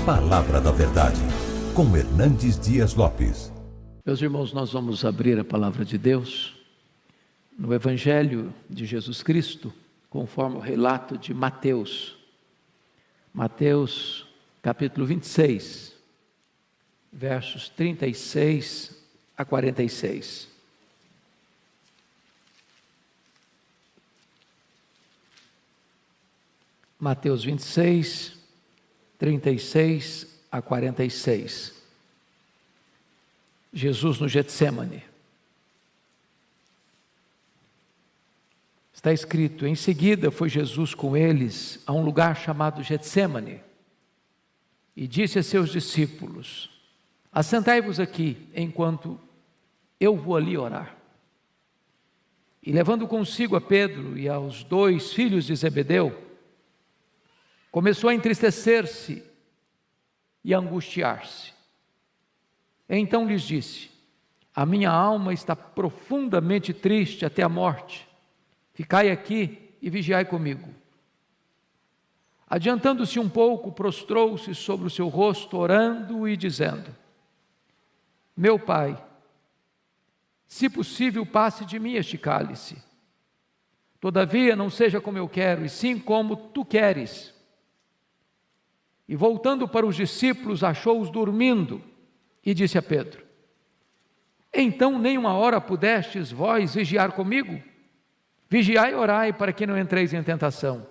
Palavra da Verdade, com Hernandes Dias Lopes. Meus irmãos, nós vamos abrir a Palavra de Deus no Evangelho de Jesus Cristo, conforme o relato de Mateus. Mateus, capítulo 26, versos 36 a 46. Mateus 26, 36 a 46. Jesus no Getsêmani. Está escrito: em seguida foi Jesus com eles a um lugar chamado Getsêmani e disse a seus discípulos: assentai-vos aqui enquanto eu vou ali orar. E levando consigo a Pedro e aos 2 filhos de Zebedeu, começou a entristecer-se e a angustiar-se. Então lhes disse: a minha alma está profundamente triste até a morte. Ficai aqui e vigiai comigo. Adiantando-se um pouco, prostrou-se sobre o seu rosto, orando e dizendo: meu Pai, se possível, passe de mim este cálice. Todavia, não seja como eu quero, e sim como tu queres. E voltando para os discípulos, achou-os dormindo, e disse a Pedro: então nem uma hora pudestes vós vigiar comigo? Vigiai e orai, para que não entreis em tentação.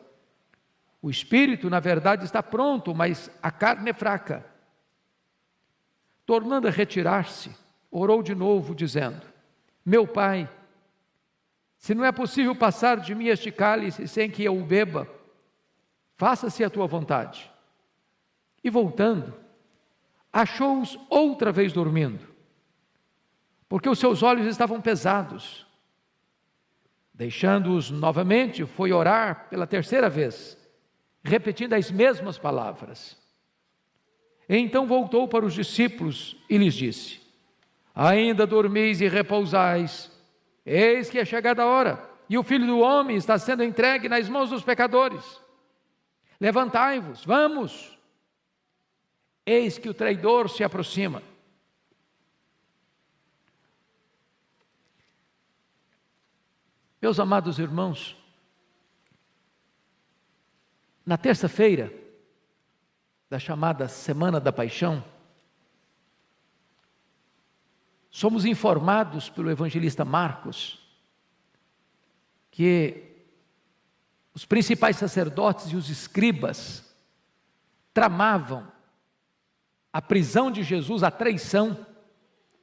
O espírito, na verdade, está pronto, mas a carne é fraca. Tornando a retirar-se, orou de novo, dizendo: meu Pai, se não é possível passar de mim este cálice sem que eu o beba, faça-se a tua vontade. E voltando, achou-os outra vez dormindo, porque os seus olhos estavam pesados. Deixando-os novamente, foi orar pela terceira vez, repetindo as mesmas palavras. Então voltou para os discípulos e lhes disse: ainda dormis e repousais? Eis que é chegada a hora, e o Filho do Homem está sendo entregue nas mãos dos pecadores. Levantai-vos, vamos! Eis que o traidor se aproxima. Meus amados irmãos, na terça-feira da chamada Semana da Paixão, somos informados pelo evangelista Marcos que os principais sacerdotes e os escribas tramavam a prisão de Jesus, a traição,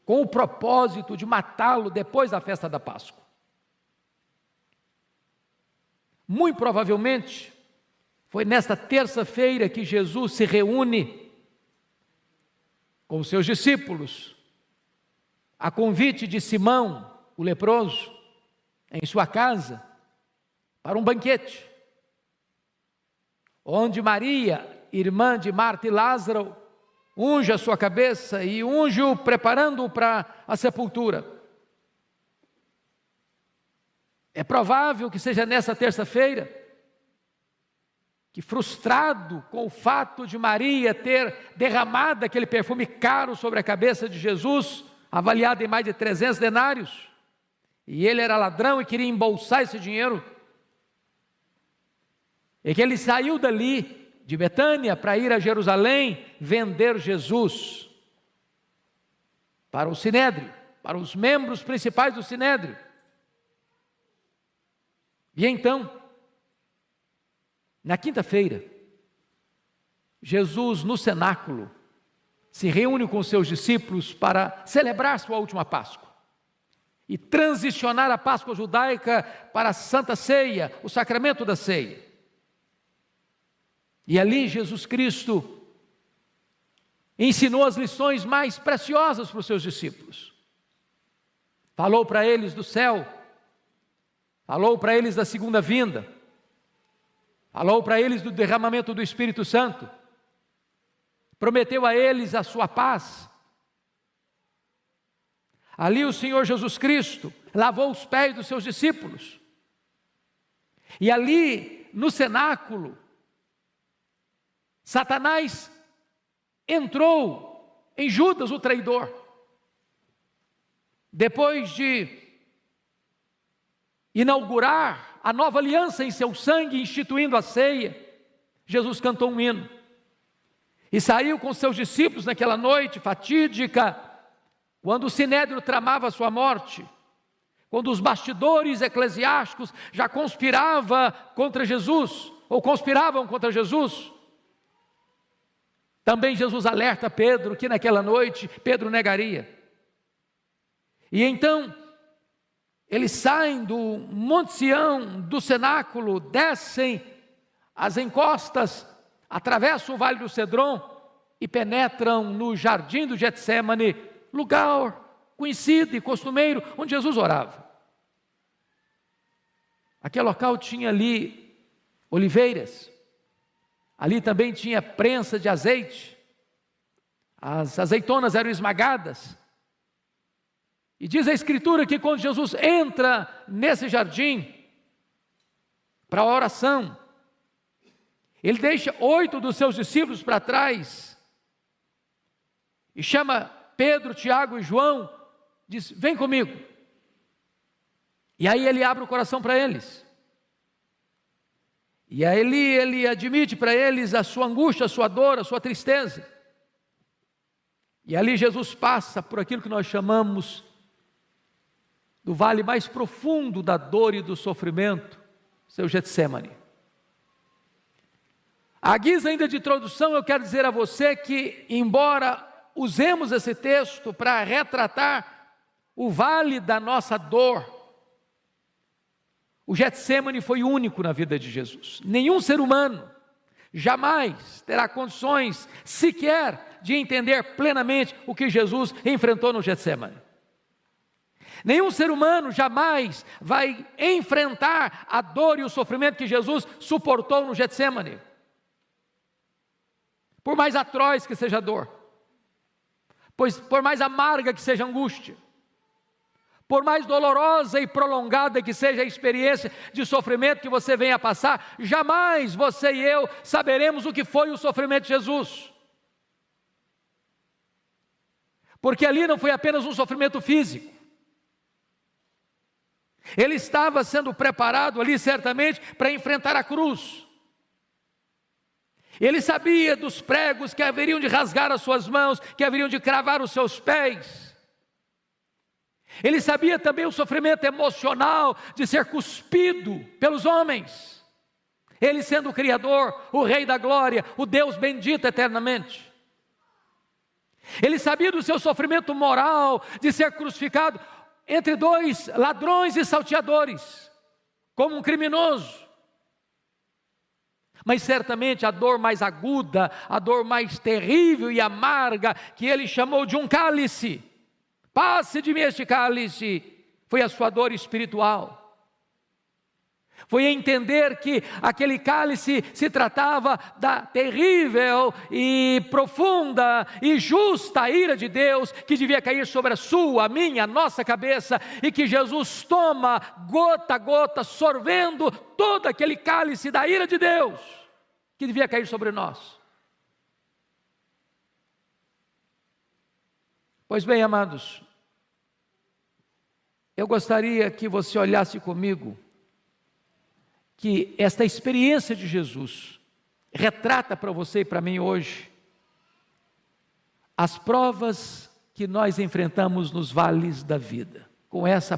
com o propósito de matá-lo depois da festa da Páscoa. Muito provavelmente, foi nesta terça-feira que Jesus se reúne com os seus discípulos, a convite de Simão, o leproso, em sua casa, para um banquete, onde Maria, irmã de Marta e Lázaro, unge a sua cabeça e unge-o preparando-o para a sepultura. É provável que seja nessa terça-feira que, frustrado com o fato de Maria ter derramado aquele perfume caro sobre a cabeça de Jesus, avaliado em mais de 300 denários, e ele era ladrão e queria embolsar esse dinheiro, e que ele saiu dali de Betânia para ir a Jerusalém vender Jesus para o Sinédrio, para os membros principais do Sinédrio. E então, na quinta-feira, Jesus no cenáculo se reúne com os seus discípulos para celebrar sua última Páscoa e transicionar a Páscoa judaica para a Santa Ceia, o sacramento da ceia. E ali Jesus Cristo ensinou as lições mais preciosas para os seus discípulos. Falou para eles do céu, falou para eles da segunda vinda, falou para eles do derramamento do Espírito Santo, prometeu a eles a sua paz. Ali o Senhor Jesus Cristo lavou os pés dos seus discípulos. E ali no cenáculo, Satanás entrou em Judas, o traidor. Depois de inaugurar a nova aliança em seu sangue, instituindo a ceia, Jesus cantou um hino e saiu com seus discípulos naquela noite fatídica, quando o sinédrio tramava a sua morte, quando os bastidores eclesiásticos já conspiravam contra Jesus. Também Jesus alerta Pedro que naquela noite Pedro negaria. E então eles saem do Monte Sião, do cenáculo, descem as encostas, atravessam o Vale do Cedron e penetram no jardim do Getsêmani, lugar conhecido e costumeiro onde Jesus orava. Aquele local tinha ali oliveiras, ali também tinha prensa de azeite, as azeitonas eram esmagadas. E diz a Escritura que quando Jesus entra nesse jardim para a oração, ele deixa 8 dos seus discípulos para trás e chama Pedro, Tiago e João, diz: vem comigo. E aí ele abre o coração para eles. E aí ele admite para eles a sua angústia, a sua dor, a sua tristeza. E ali Jesus passa por aquilo que nós chamamos do vale mais profundo da dor e do sofrimento, seu Getsêmani. À guisa ainda de introdução, eu quero dizer a você que, embora usemos esse texto para retratar o vale da nossa dor, o Getsêmani foi único na vida de Jesus. Nenhum ser humano jamais terá condições sequer de entender plenamente o que Jesus enfrentou no Getsêmani. Nenhum ser humano jamais vai enfrentar a dor e o sofrimento que Jesus suportou no Getsêmani. Por mais atroz que seja a dor, por mais amarga que seja a angústia, por mais dolorosa e prolongada que seja a experiência de sofrimento que você venha a passar, jamais você e eu saberemos o que foi o sofrimento de Jesus. Porque ali não foi apenas um sofrimento físico. Ele estava sendo preparado ali certamente para enfrentar a cruz. Ele sabia dos pregos que haveriam de rasgar as suas mãos, que haveriam de cravar os seus pés. Ele sabia também o sofrimento emocional de ser cuspido pelos homens. Ele sendo o Criador, o Rei da Glória, o Deus bendito eternamente. Ele sabia do seu sofrimento moral de ser crucificado entre 2 ladrões e salteadores, como um criminoso. Mas certamente a dor mais aguda, a dor mais terrível e amarga, que ele chamou de um cálice, passe de mim este cálice, foi a sua dor espiritual. Foi entender que aquele cálice se tratava da terrível e profunda e justa ira de Deus, que devia cair sobre a sua, a minha, a nossa cabeça, e que Jesus toma gota a gota, sorvendo todo aquele cálice da ira de Deus, que devia cair sobre nós. Pois bem, amados, eu gostaria que você olhasse comigo que esta experiência de Jesus retrata para você e para mim hoje as provas que nós enfrentamos nos vales da vida, com essa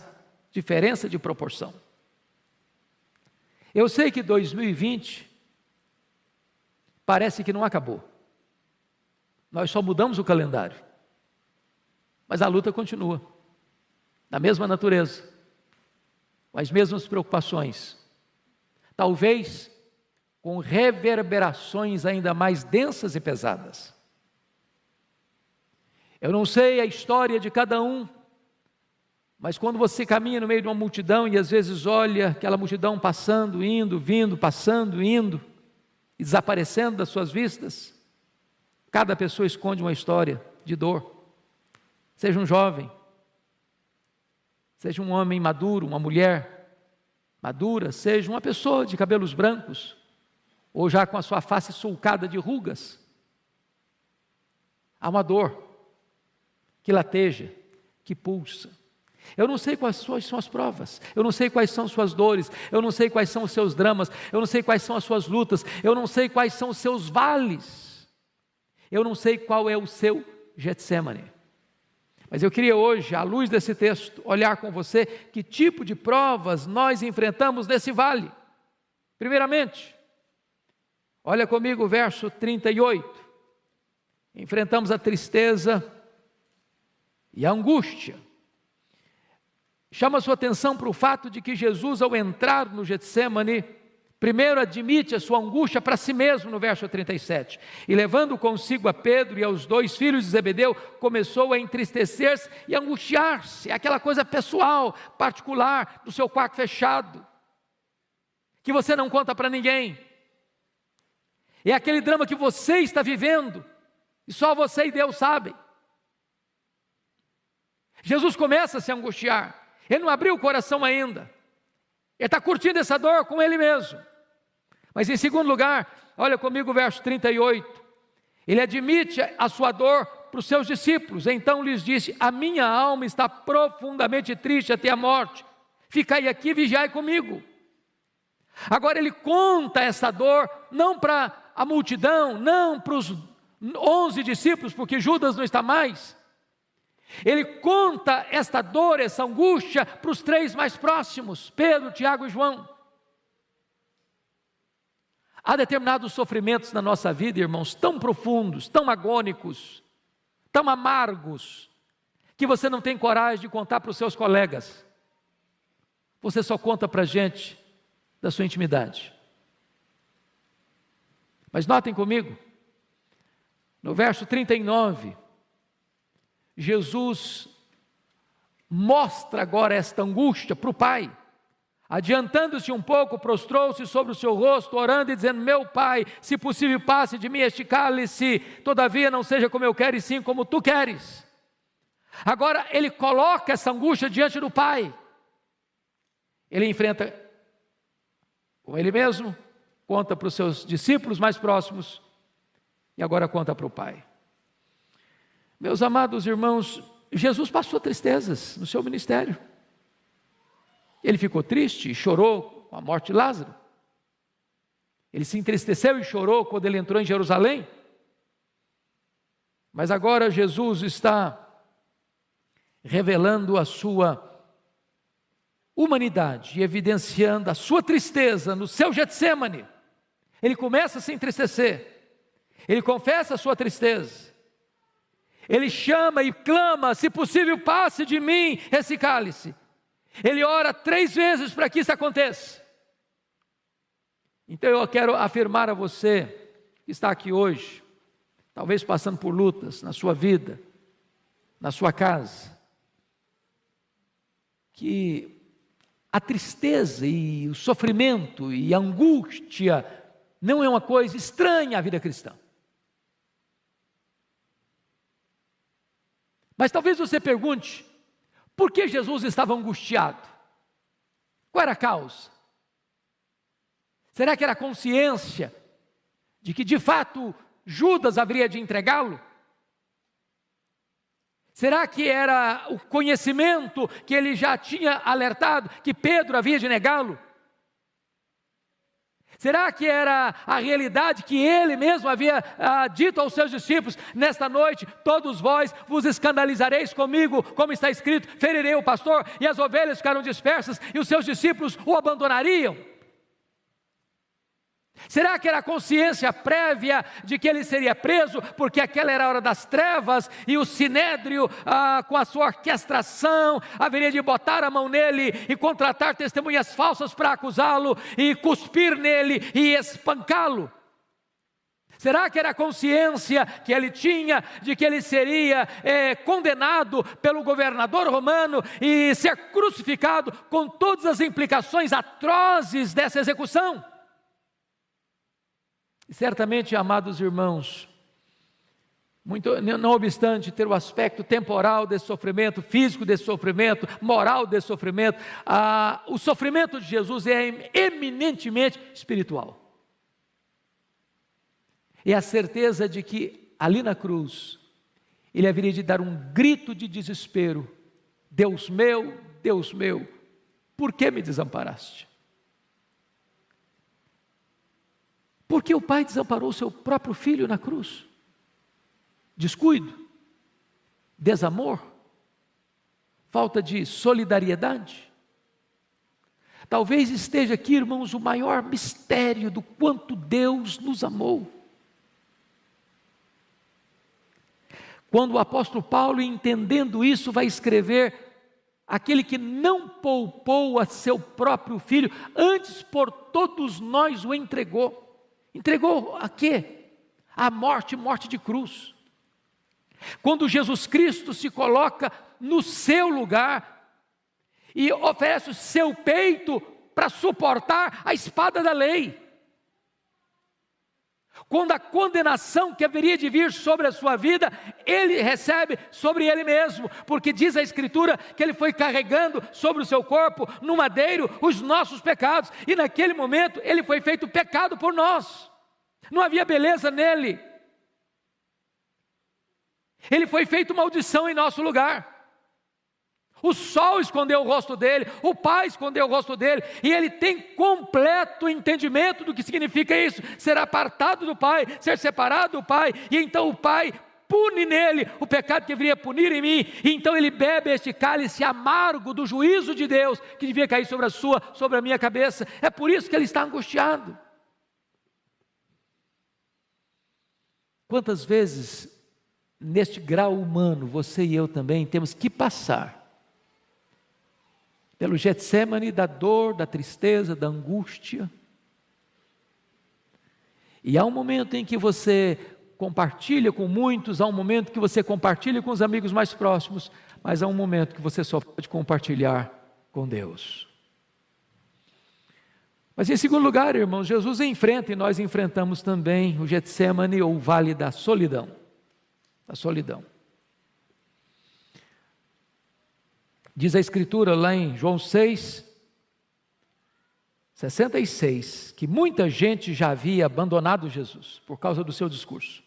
diferença de proporção. Eu sei que 2020 parece que não acabou. Nós só mudamos o calendário, mas a luta continua, da mesma natureza, com as mesmas preocupações, talvez com reverberações ainda mais densas e pesadas. Eu não sei a história de cada um, mas quando você caminha no meio de uma multidão e às vezes olha aquela multidão passando, indo, vindo, passando, indo e desaparecendo das suas vistas, cada pessoa esconde uma história de dor. Seja um jovem, seja um homem maduro, uma mulher madura, seja uma pessoa de cabelos brancos, ou já com a sua face sulcada de rugas. Há uma dor que lateja, que pulsa. Eu não sei quais são as provas, eu não sei quais são suas dores, eu não sei quais são os seus dramas, eu não sei quais são as suas lutas, eu não sei quais são os seus vales, eu não sei qual é o seu Getsêmani. Mas eu queria hoje, à luz desse texto, olhar com você que tipo de provas nós enfrentamos nesse vale. Primeiramente, olha comigo o verso 38. Enfrentamos a tristeza e a angústia. Chama a sua atenção para o fato de que Jesus, ao entrar no Getsêmani, primeiro admite a sua angústia para si mesmo, no verso 37. E levando consigo a Pedro e aos 2 filhos de Zebedeu, começou a entristecer-se e angustiar-se. Aquela coisa pessoal, particular, do seu quarto fechado, que você não conta para ninguém. É aquele drama que você está vivendo, e só você e Deus sabem. Jesus começa a se angustiar. Ele não abriu o coração ainda. Ele está curtindo essa dor com ele mesmo. Mas em segundo lugar, olha comigo o verso 38. Ele admite a sua dor para os seus discípulos. Então lhes disse: a minha alma está profundamente triste até a morte. Ficai aqui e vigiai comigo. Agora ele conta essa dor, não para a multidão, não para os 11 discípulos, porque Judas não está mais. Ele conta esta dor, essa angústia, para os 3 mais próximos, Pedro, Tiago e João. Há determinados sofrimentos na nossa vida, irmãos, tão profundos, tão agônicos, tão amargos, que você não tem coragem de contar para os seus colegas. Você só conta para a gente da sua intimidade. Mas notem comigo, no verso 39, Jesus mostra agora esta angústia para o Pai. Adiantando-se um pouco, prostrou-se sobre o seu rosto, orando e dizendo: meu Pai, se possível passe de mim este cálice, todavia não seja como eu quero, e sim como tu queres. Agora ele coloca essa angústia diante do Pai. Ele enfrenta com ele mesmo, conta para os seus discípulos mais próximos, e agora conta para o Pai. Meus amados irmãos, Jesus passou tristezas no seu ministério. Ele ficou triste e chorou com a morte de Lázaro. Ele se entristeceu e chorou quando ele entrou em Jerusalém. Mas agora Jesus está revelando a sua humanidade e evidenciando a sua tristeza no seu Getsêmani. Ele começa a se entristecer. Ele confessa a sua tristeza. Ele chama e clama: se possível passe de mim esse cálice. Ele ora 3 vezes para que isso aconteça. Então eu quero afirmar a você que está aqui hoje, talvez passando por lutas na sua vida, na sua casa, que a tristeza e o sofrimento e a angústia não é uma coisa estranha à vida cristã. Mas talvez você pergunte: por que Jesus estava angustiado? Qual era a causa? Será que era a consciência de que de fato Judas haveria de entregá-lo? Será que era o conhecimento que ele já tinha alertado que Pedro havia de negá-lo? Será que era a realidade que ele mesmo havia dito aos seus discípulos: nesta noite todos vós vos escandalizareis comigo, como está escrito, ferirei o pastor e as ovelhas ficaram dispersas e os seus discípulos o abandonariam? Será que era a consciência prévia de que ele seria preso, porque aquela era a hora das trevas, e o sinédrio, com a sua orquestração, haveria de botar a mão nele e contratar testemunhas falsas para acusá-lo, e cuspir nele e espancá-lo? Será que era a consciência que ele tinha de que ele seria condenado pelo governador romano e ser crucificado, com todas as implicações atrozes dessa execução? E certamente, amados irmãos, não obstante ter o aspecto temporal desse sofrimento, físico desse sofrimento, moral desse sofrimento, o sofrimento de Jesus é eminentemente espiritual. É a certeza de que ali na cruz ele haveria de dar um grito de desespero: Deus meu, por que me desamparaste? Por que o pai desamparou o seu próprio filho na cruz? Descuido? Desamor? Falta de solidariedade? Talvez esteja aqui, irmãos, o maior mistério do quanto Deus nos amou. Quando o apóstolo Paulo, entendendo isso, vai escrever: aquele que não poupou a seu próprio filho, antes por todos nós o entregou. Entregou a quê? A morte de cruz. Quando Jesus Cristo se coloca no seu lugar e oferece o seu peito para suportar a espada da lei. Quando a condenação que haveria de vir sobre a sua vida, ele recebe sobre ele mesmo, porque diz a Escritura que ele foi carregando sobre o seu corpo, no madeiro, os nossos pecados, e naquele momento ele foi feito pecado por nós. Não havia beleza nele. Ele foi feito maldição em nosso lugar. O sol escondeu o rosto dele, o pai escondeu o rosto dele, e ele tem completo entendimento do que significa isso: ser apartado do pai, ser separado do pai, e então o pai pune nele o pecado que deveria punir em mim, e então ele bebe este cálice amargo do juízo de Deus, que devia cair sobre a minha cabeça. É por isso que ele está angustiado. Quantas vezes, neste grau humano, você e eu também temos que passar pelo Getsemane da dor, da tristeza, da angústia. E há um momento em que você compartilha com muitos, há um momento que você compartilha com os amigos mais próximos, mas há um momento que você só pode compartilhar com Deus. Mas em segundo lugar, irmãos, Jesus enfrenta, e nós enfrentamos também, o Getsemane, ou o vale da solidão. Da solidão. Diz a Escritura lá em João 6:66, que muita gente já havia abandonado Jesus por causa do seu discurso.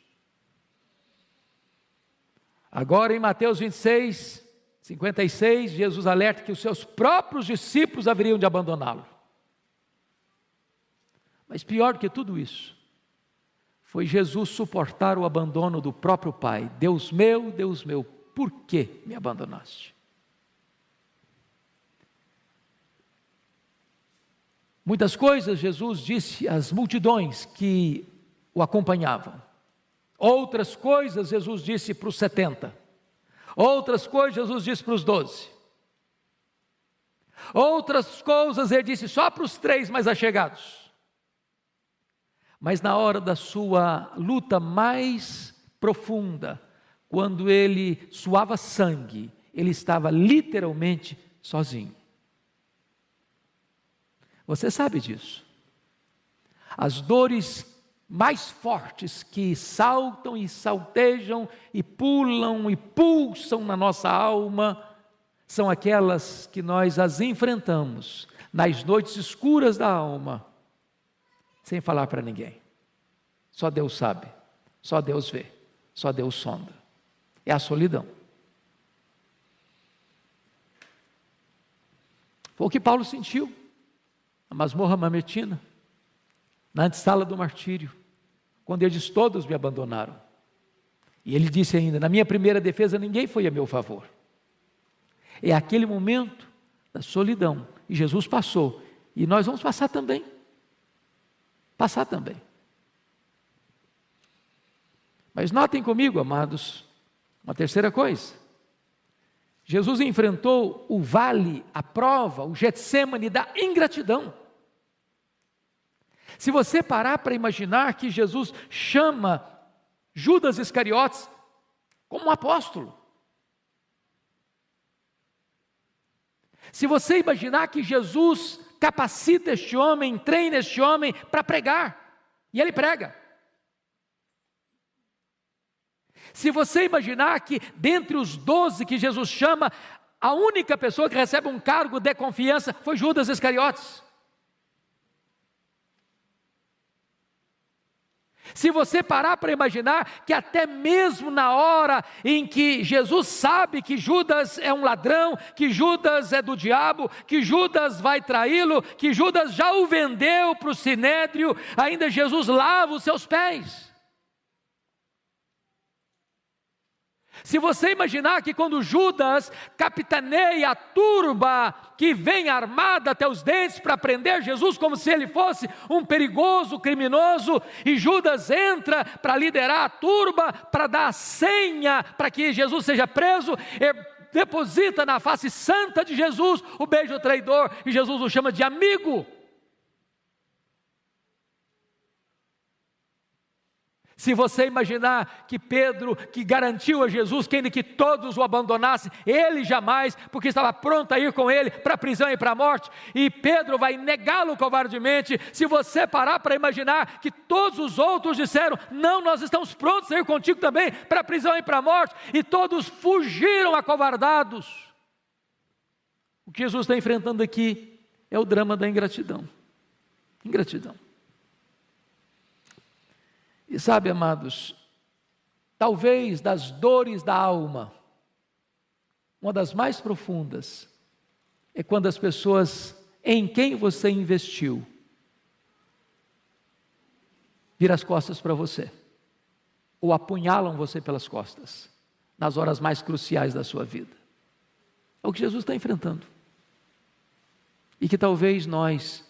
Agora em Mateus 26:56, Jesus alerta que os seus próprios discípulos haveriam de abandoná-lo. Mas pior do que tudo isso, foi Jesus suportar o abandono do próprio Pai. Deus meu, por que me abandonaste? Muitas coisas Jesus disse às multidões que o acompanhavam. Outras coisas Jesus disse para os 70. Outras coisas Jesus disse para os 12. Outras coisas ele disse só para os 3 mais achegados. Mas na hora da sua luta mais profunda, quando ele suava sangue, ele estava literalmente sozinho. Você sabe disso. As dores mais fortes que saltam e saltejam e pulam e pulsam na nossa alma, são aquelas que nós as enfrentamos nas noites escuras da alma, sem falar para ninguém. Só Deus sabe, só Deus vê, só Deus sonda. É a solidão. Foi o que Paulo sentiu na masmorra mamertina, na antessala do martírio, quando ele diz: todos me abandonaram. E ele disse ainda: na minha primeira defesa ninguém foi a meu favor. É aquele momento da solidão, e Jesus passou, e nós vamos passar também. Mas notem comigo, amados, uma terceira coisa. Jesus enfrentou o vale, a prova, o Getsemane da ingratidão. Se você parar para imaginar que Jesus chama Judas Iscariotes como um apóstolo, se você imaginar que Jesus capacita este homem, treina este homem para pregar, e ele prega. Se você imaginar que dentre os 12 que Jesus chama, a única pessoa que recebe um cargo de confiança foi Judas Iscariotes. Se você parar para imaginar que até mesmo na hora em que Jesus sabe que Judas é um ladrão, que Judas é do diabo, que Judas vai traí-lo, que Judas já o vendeu para o sinédrio, ainda Jesus lava os seus pés. Se você imaginar que quando Judas capitaneia a turba que vem armada até os dentes para prender Jesus como se ele fosse um perigoso criminoso, e Judas entra para liderar a turba, para dar a senha para que Jesus seja preso, deposita na face santa de Jesus o beijo traidor, e Jesus o chama de amigo. Se você imaginar que Pedro, que garantiu a Jesus que ainda que todos o abandonassem, ele jamais, porque estava pronto a ir com ele para a prisão e para a morte, e Pedro vai negá-lo covardemente. Se você parar para imaginar que todos os outros disseram, não, nós estamos prontos a ir contigo também para a prisão e para a morte, e todos fugiram acovardados. O que Jesus está enfrentando aqui é o drama da ingratidão. Ingratidão. E sabe, amados, talvez das dores da alma, uma das mais profundas, é quando as pessoas em quem você investiu, viram as costas para você, ou apunhalam você pelas costas, nas horas mais cruciais da sua vida. É o que Jesus está enfrentando, e que talvez nós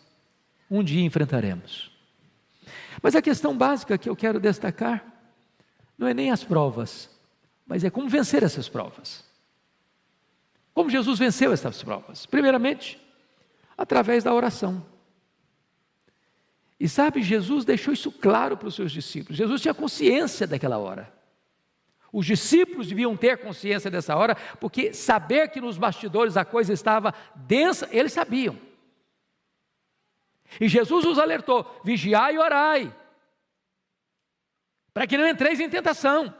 um dia enfrentaremos. Mas a questão básica que eu quero destacar não é nem as provas, mas é como vencer essas provas. Como Jesus venceu essas provas? Primeiramente, através da oração. E sabe, Jesus deixou isso claro para os seus discípulos. Jesus tinha consciência daquela hora. Os discípulos deviam ter consciência dessa hora, porque saber que nos bastidores a coisa estava densa, eles sabiam. E Jesus os alertou, vigiai e orai, para que não entreis em tentação.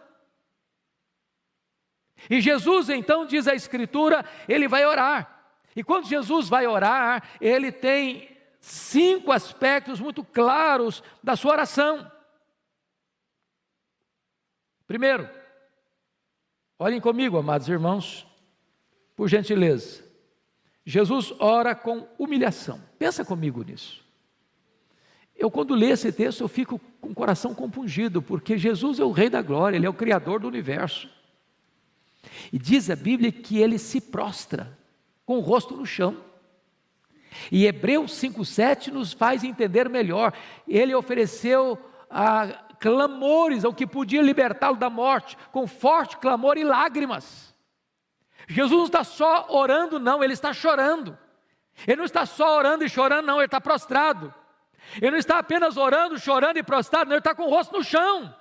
E Jesus então, diz a Escritura, ele vai orar. E quando Jesus vai orar, ele tem 5 aspectos muito claros da sua oração. Primeiro, olhem comigo, amados irmãos, por gentileza. Jesus ora com humilhação. Pensa comigo nisso. Eu, quando leio esse texto, eu fico com o coração compungido, porque Jesus é o Rei da Glória, Ele é o Criador do universo. E diz a Bíblia que Ele se prostra, com o rosto no chão. E Hebreus 5,7 nos faz entender melhor. Ele ofereceu clamores ao que podia libertá-lo da morte, com forte clamor e lágrimas. Jesus não está só orando, não, Ele está chorando. Ele não está só orando e chorando, não, Ele está prostrado. Ele não está apenas orando, chorando e prostrado, não, Ele está com o rosto no chão.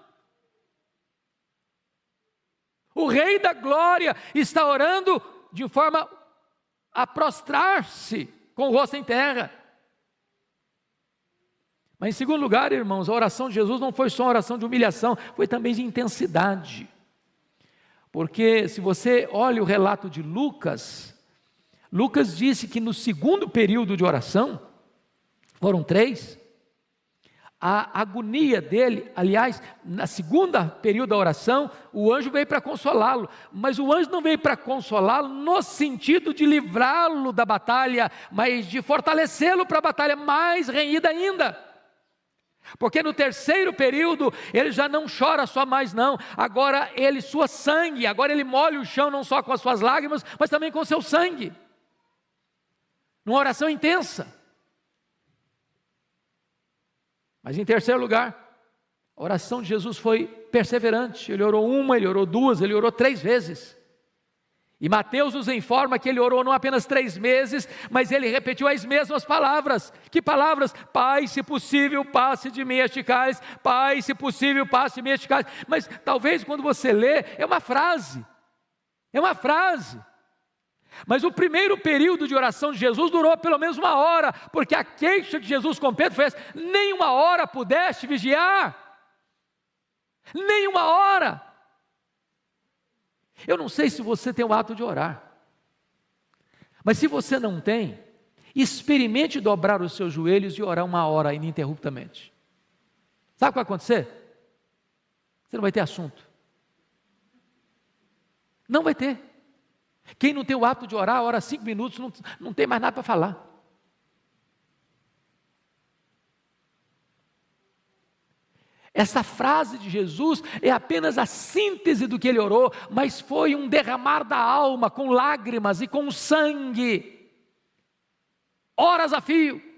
O Rei da Glória está orando de forma a prostrar-se, com o rosto em terra. Mas em segundo lugar, irmãos, a oração de Jesus não foi só uma oração de humilhação, foi também de intensidade. Porque se você olha o relato de Lucas, Lucas disse que no segundo período de oração, foram 3, a agonia dele, aliás, na segunda período da oração, o anjo veio para consolá-lo, mas o anjo não veio para consolá-lo no sentido de livrá-lo da batalha, mas de fortalecê-lo para a batalha mais renhida ainda. Porque no terceiro período, ele já não chora só mais não, agora ele sua sangue, agora ele molha o chão não só com as suas lágrimas, mas também com o seu sangue, numa oração intensa. Mas em terceiro lugar, a oração de Jesus foi perseverante, ele orou 1, ele orou 2, ele orou 3 vezes. E Mateus nos informa que ele orou não apenas 3 meses, mas ele repetiu as mesmas palavras. Que palavras? Pai, se possível, passe de mim este cálice. Pai, se possível, passe de mim este cálice. Mas talvez quando você lê, é uma frase. É uma frase. Mas o primeiro período de oração de Jesus durou pelo menos 1 hora, porque a queixa de Jesus com Pedro foi essa: nem 1 hora pudeste vigiar. Nem 1 hora. Eu não sei se você tem o hábito de orar, mas se você não tem, experimente dobrar os seus joelhos e orar 1 hora ininterruptamente. Sabe o que vai acontecer? Você não vai ter assunto. Não vai ter. Quem não tem o hábito de orar, ora 5 minutos, não tem mais nada para falar. Essa frase de Jesus é apenas a síntese do que ele orou, mas foi um derramar da alma, com lágrimas e com sangue, horas a fio.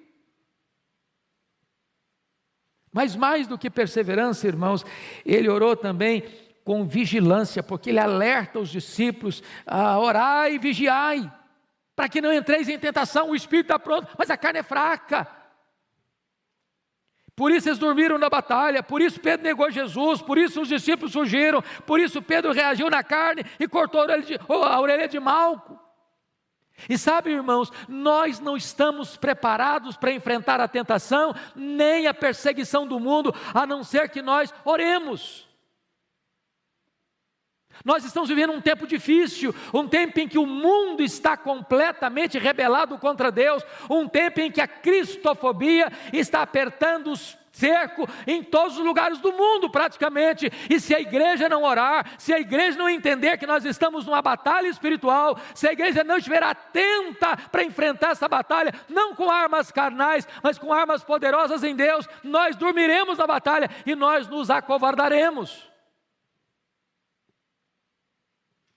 Mas mais do que perseverança, irmãos, ele orou também com vigilância, porque ele alerta os discípulos a orar e vigiai, para que não entreis em tentação. O espírito está pronto, mas a carne é fraca. Por isso eles dormiram na batalha, por isso Pedro negou Jesus, por isso os discípulos fugiram, por isso Pedro reagiu na carne e cortou a orelha de Malco. E sabe, irmãos, nós não estamos preparados para enfrentar a tentação, nem a perseguição do mundo, a não ser que nós oremos. Nós estamos vivendo um tempo difícil, um tempo em que o mundo está completamente rebelado contra Deus, um tempo em que a cristofobia está apertando os cerco em todos os lugares do mundo praticamente, e se a igreja não orar, se a igreja não entender que nós estamos numa batalha espiritual, se a igreja não estiver atenta para enfrentar essa batalha, não com armas carnais, mas com armas poderosas em Deus, nós dormiremos na batalha e nós nos acovardaremos.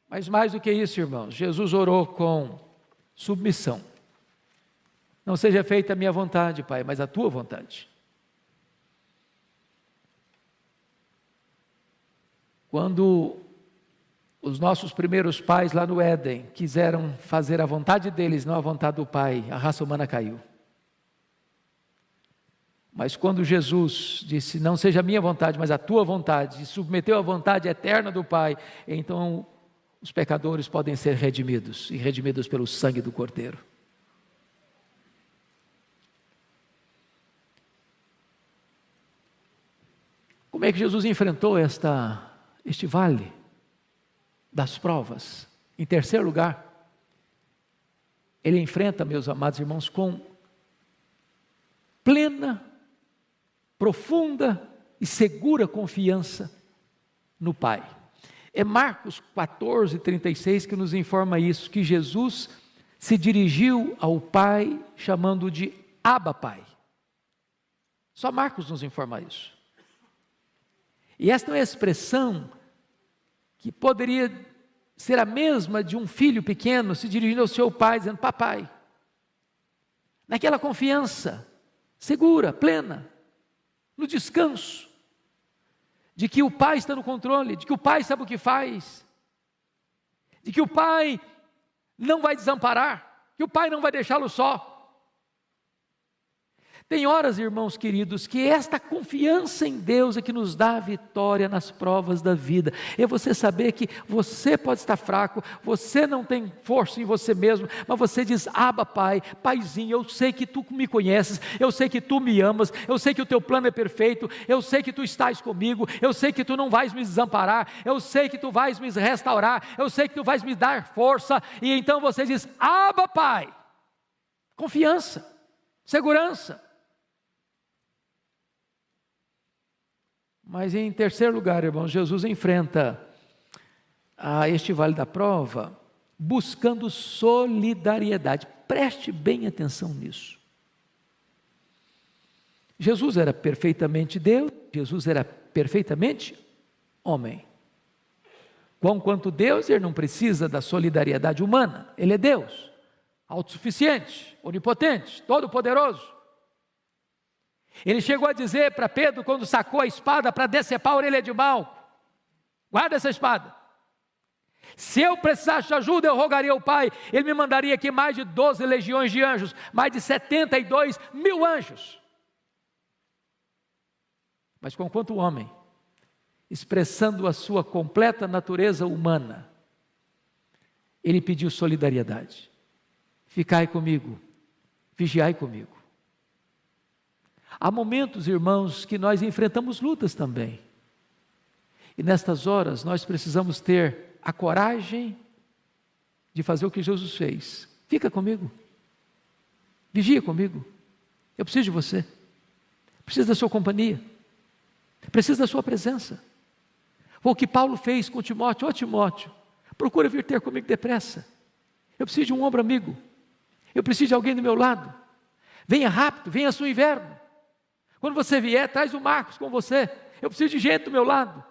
Mas mais do que isso, irmãos, Jesus orou com submissão. Não seja feita a minha vontade, Pai, mas a tua vontade. Quando os nossos primeiros pais lá no Éden quiseram fazer a vontade deles, não a vontade do Pai, a raça humana caiu. Mas quando Jesus disse, não seja a minha vontade, mas a tua vontade, e submeteu a vontade eterna do Pai, então os pecadores podem ser redimidos, e redimidos pelo sangue do Cordeiro. Como é que Jesus enfrentou este vale das provas? Em terceiro lugar, ele enfrenta, meus amados irmãos, com plena, profunda e segura confiança no Pai. É Marcos 14:36 que nos informa isso, que Jesus se dirigiu ao Pai chamando de Abba Pai. Só Marcos nos informa isso. E esta é uma expressão que poderia ser a mesma de um filho pequeno se dirigindo ao seu pai, dizendo papai. Naquela confiança segura, plena, no descanso, de que o pai está no controle, de que o pai sabe o que faz, de que o pai não vai desamparar, que o pai não vai deixá-lo só. Tem horas, irmãos queridos, que esta confiança em Deus é que nos dá a vitória nas provas da vida. É você saber que você pode estar fraco, você não tem força em você mesmo, mas você diz, Abba Pai, Paizinho, eu sei que Tu me conheces, eu sei que Tu me amas, eu sei que o Teu plano é perfeito, eu sei que Tu estás comigo, eu sei que Tu não vais me desamparar, eu sei que Tu vais me restaurar, eu sei que Tu vais me dar força, e então você diz, Abba Pai, confiança, segurança. Mas em terceiro lugar, irmãos, Jesus enfrenta este vale da prova buscando solidariedade. Preste bem atenção nisso. Jesus era perfeitamente Deus, Jesus era perfeitamente homem. Quanto Deus, ele não precisa da solidariedade humana, ele é Deus, autossuficiente, onipotente, todo-poderoso. Ele chegou a dizer para Pedro, quando sacou a espada para decepar a orelha de Malco, guarda essa espada, se eu precisasse de ajuda eu rogaria ao Pai, Ele me mandaria aqui mais de 12 legiões de anjos, mais de 72 mil anjos. Mas conquanto o homem, expressando a sua completa natureza humana, ele pediu solidariedade, ficai comigo, vigiai comigo. Há momentos, irmãos, que nós enfrentamos lutas também. E nestas horas nós precisamos ter a coragem de fazer o que Jesus fez. Fica comigo. Vigia comigo. Eu preciso de você. Preciso da sua companhia. Precisa da sua presença. Foi o que Paulo fez com Timóteo. Ó Timóteo, procura vir ter comigo depressa. Eu preciso de um ombro amigo. Eu preciso de alguém do meu lado. Venha rápido, venha no inverno. Quando você vier, traz o Marcos com você. Eu preciso de gente do meu lado.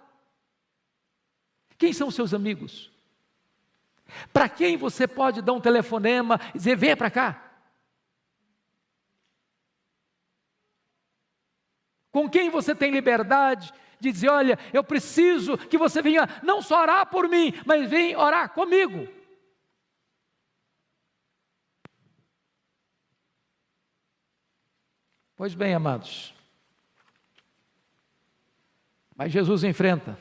Quem são os seus amigos? Para quem você pode dar um telefonema e dizer, venha para cá? Com quem você tem liberdade de dizer, olha, eu preciso que você venha não só orar por mim, mas venha orar comigo. Pois bem, amados, mas Jesus enfrenta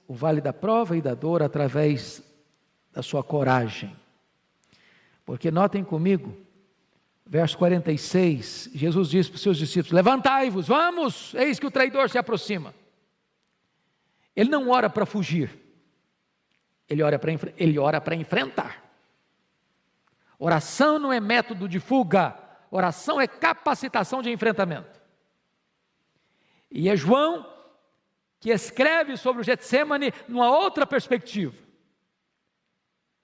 o vale da prova e da dor através da sua coragem. Porque notem comigo, verso 46, Jesus diz para os seus discípulos, levantai-vos, vamos, eis que o traidor se aproxima. Ele não ora para fugir, ele ora para enfrentar. Oração não é método de fuga, oração é capacitação de enfrentamento. E é João que escreve sobre o Getsêmani numa outra perspectiva.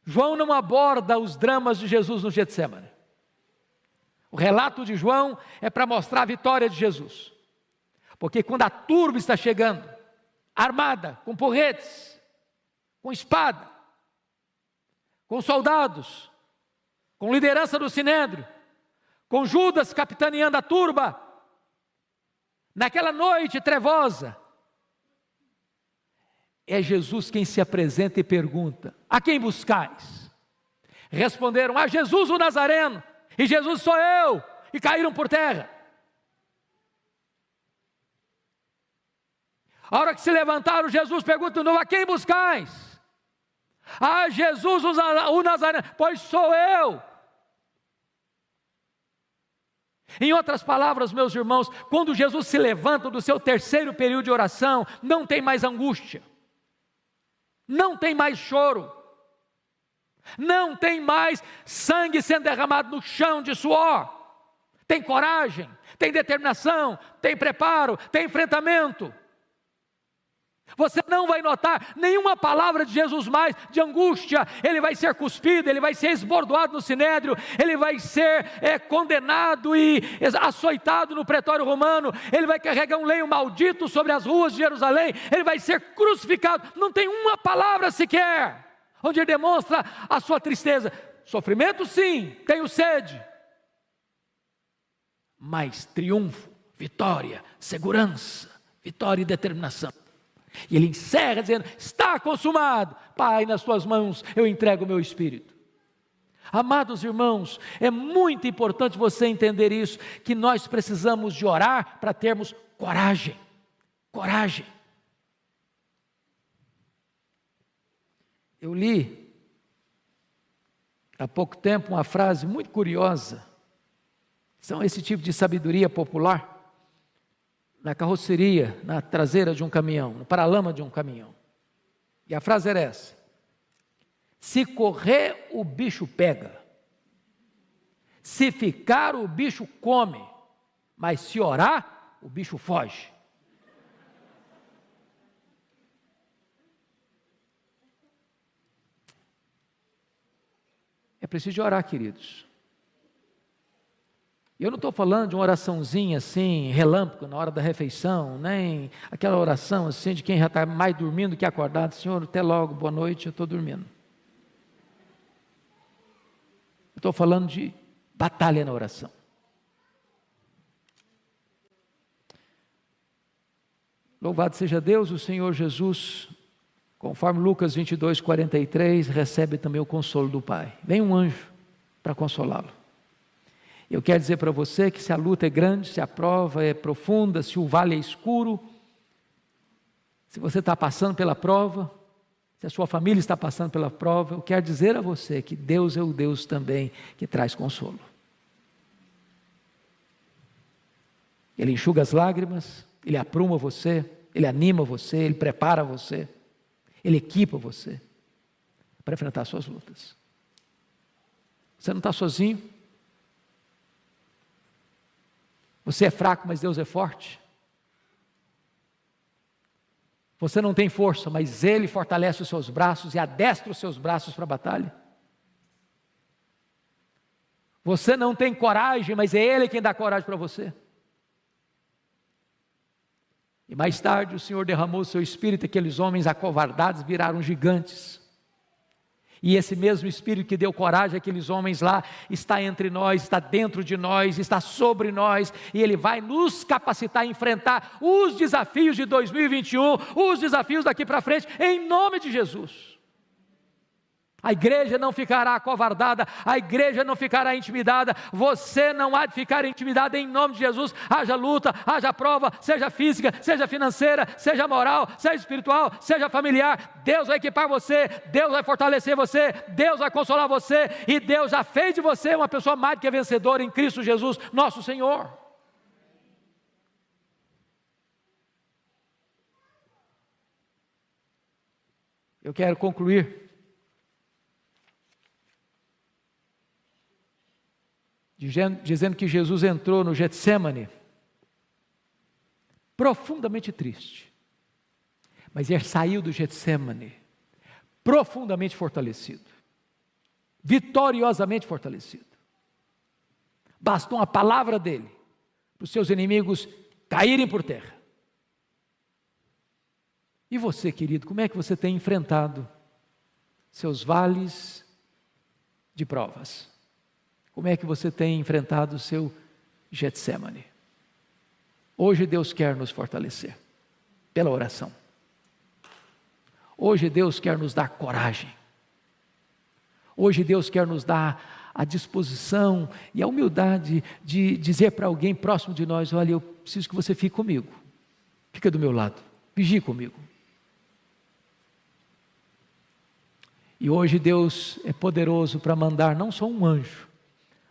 João não aborda os dramas de Jesus no Getsêmani. O relato de João é para mostrar a vitória de Jesus. Porque quando a turba está chegando, armada, com porretes, com espada, com soldados, com liderança do Sinédrio, com Judas capitaneando a turba, naquela noite trevosa, é Jesus quem se apresenta e pergunta, a quem buscais? Responderam, a Jesus o Nazareno, e Jesus sou eu, e caíram por terra. A hora que se levantaram, Jesus pergunta de novo, a quem buscais? A Jesus o Nazareno, pois sou eu. Em outras palavras, meus irmãos, quando Jesus se levanta do seu terceiro período de oração, não tem mais angústia, não tem mais choro, não tem mais sangue sendo derramado no chão de suor. Tem coragem, tem determinação, tem preparo, tem enfrentamento. Você não vai notar nenhuma palavra de Jesus mais de angústia. Ele vai ser cuspido, ele vai ser esbordoado no sinédrio, ele vai ser condenado e açoitado no pretório romano, ele vai carregar um lenho maldito sobre as ruas de Jerusalém, ele vai ser crucificado. Não tem uma palavra sequer onde ele demonstra a sua tristeza. Sofrimento sim, tenho sede, mas triunfo, vitória, segurança, vitória e determinação. E ele encerra dizendo, está consumado, Pai, nas tuas mãos eu entrego o meu espírito. Amados irmãos, é muito importante você entender isso, que nós precisamos de orar para termos coragem, coragem. Eu li há pouco tempo uma frase muito curiosa, são esse tipo de sabedoria popular, na carroceria, na traseira de um caminhão, no paralama de um caminhão. E a frase era essa: se correr, o bicho pega, se ficar, o bicho come, mas se orar, o bicho foge. É preciso de orar, queridos. Eu não estou falando de uma oraçãozinha assim, relâmpago, na hora da refeição, nem aquela oração assim de quem já está mais dormindo que acordado. Senhor, até logo, boa noite, eu estou dormindo. Estou falando de batalha na oração. Louvado seja Deus, o Senhor Jesus, conforme Lucas 22, 43, recebe também o consolo do Pai. Vem um anjo para consolá-lo. Eu quero dizer para você que se a luta é grande, se a prova é profunda, se o vale é escuro, se você está passando pela prova, se a sua família está passando pela prova, eu quero dizer a você que Deus é o Deus também que traz consolo. Ele enxuga as lágrimas, Ele apruma você, Ele anima você, Ele prepara você, Ele equipa você para enfrentar suas lutas. Você não está sozinho. Você é fraco, mas Deus é forte. Você não tem força, mas Ele fortalece os seus braços e adestra os seus braços para a batalha. Você não tem coragem, mas é Ele quem dá coragem para você. E mais tarde o Senhor derramou o seu Espírito, e aqueles homens acovardados viraram gigantes. E esse mesmo Espírito que deu coragem àqueles homens lá, está entre nós, está dentro de nós, está sobre nós, e Ele vai nos capacitar a enfrentar os desafios de 2021, os desafios daqui para frente, em nome de Jesus. A igreja não ficará acovardada, a igreja não ficará intimidada, você não há de ficar intimidado em nome de Jesus. Haja luta, haja prova, seja física, seja financeira, seja moral, seja espiritual, seja familiar, Deus vai equipar você, Deus vai fortalecer você, Deus vai consolar você, e Deus já fez de você uma pessoa mais do que vencedora em Cristo Jesus, nosso Senhor. Eu quero concluir dizendo que Jesus entrou no Getsêmani profundamente triste, mas ele saiu do Getsêmani profundamente fortalecido, vitoriosamente fortalecido. Bastou uma palavra dele para os seus inimigos caírem por terra. E você, querido, como é que você tem enfrentado seus vales de provas? Como é que você tem enfrentado o seu Getsêmani? Hoje Deus quer nos fortalecer pela oração. Hoje Deus quer nos dar coragem. Hoje Deus quer nos dar a disposição e a humildade de dizer para alguém próximo de nós: olha, eu preciso que você fique comigo. Fica do meu lado, vigie comigo. E hoje Deus é poderoso para mandar não só um anjo,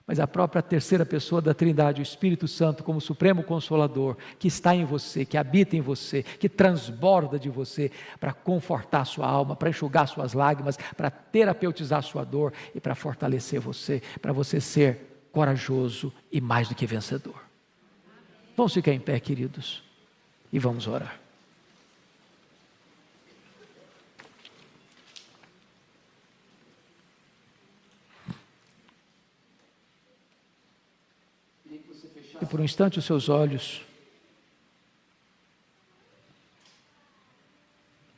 mas a própria terceira pessoa da Trindade, o Espírito Santo, como Supremo Consolador, que está em você, que habita em você, que transborda de você, para confortar a sua alma, para enxugar suas lágrimas, para terapeutizar a sua dor e para fortalecer você, para você ser corajoso e mais do que vencedor. Vamos ficar em pé, queridos, e vamos orar. E por um instante os seus olhos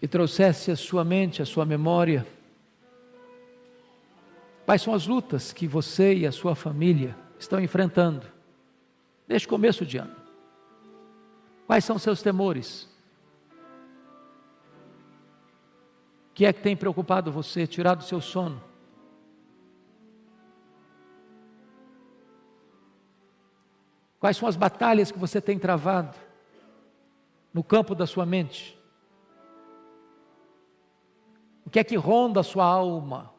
e trouxesse à sua mente, à sua memória, quais são as lutas que você e a sua família estão enfrentando neste começo de ano. Quais são seus temores? O que é que tem preocupado você, tirado o seu sono? Quais são as batalhas que você tem travado no campo da sua mente? O que é que ronda a sua alma?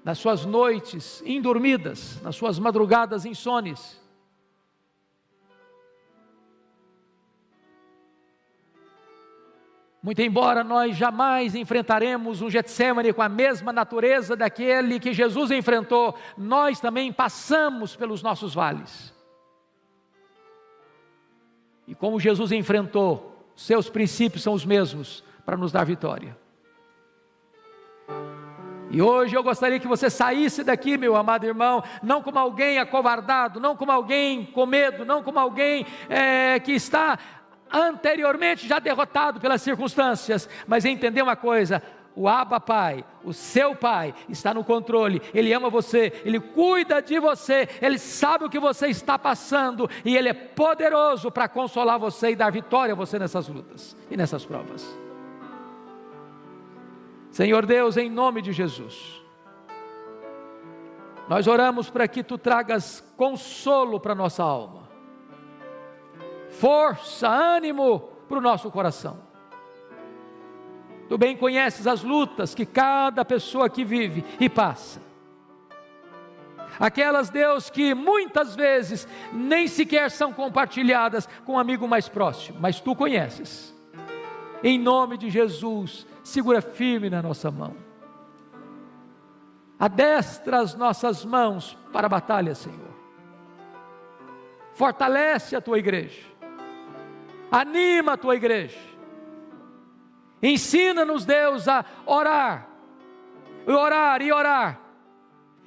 Nas suas noites indormidas, nas suas madrugadas insones? Muito embora nós jamais enfrentaremos um Getsêmani com a mesma natureza daquele que Jesus enfrentou, nós também passamos pelos nossos vales. E como Jesus enfrentou, seus princípios são os mesmos para nos dar vitória. E hoje eu gostaria que você saísse daqui, meu amado irmão, não como alguém acovardado, não como alguém com medo, não como alguém que está anteriormente já derrotado pelas circunstâncias, mas entender uma coisa: o Abba Pai, o seu Pai, está no controle, Ele ama você, Ele cuida de você, Ele sabe o que você está passando, e Ele é poderoso para consolar você e dar vitória a você nessas lutas e nessas provas. Senhor Deus, em nome de Jesus, nós oramos para que Tu tragas consolo para a nossa alma, força, ânimo para o nosso coração. Tu bem conheces as lutas que cada pessoa aqui vive e passa. Aquelas, Deus, que muitas vezes nem sequer são compartilhadas com um amigo mais próximo, mas Tu conheces. Em nome de Jesus, segura firme na nossa mão. Adestra as nossas mãos para a batalha, Senhor. Fortalece a tua igreja. Anima a tua igreja. Ensina-nos, Deus, a orar. Orar e orar.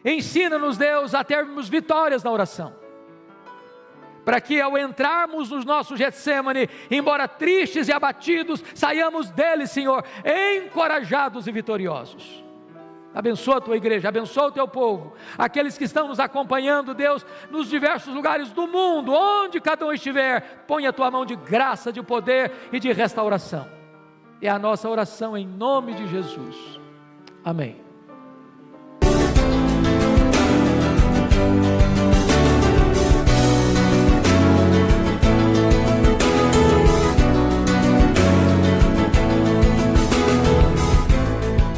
Ensina-nos, Deus, a termos vitórias na oração. Para que ao entrarmos no nosso Getsemane, embora tristes e abatidos, saiamos dele, Senhor, encorajados e vitoriosos. Abençoa a tua igreja, abençoa o teu povo, aqueles que estão nos acompanhando, Deus, nos diversos lugares do mundo, onde cada um estiver, põe a tua mão de graça, de poder e de restauração. É a nossa oração em nome de Jesus. Amém.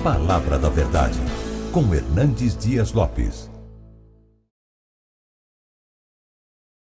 Palavra da Verdade, com Hernandes Dias Lopes.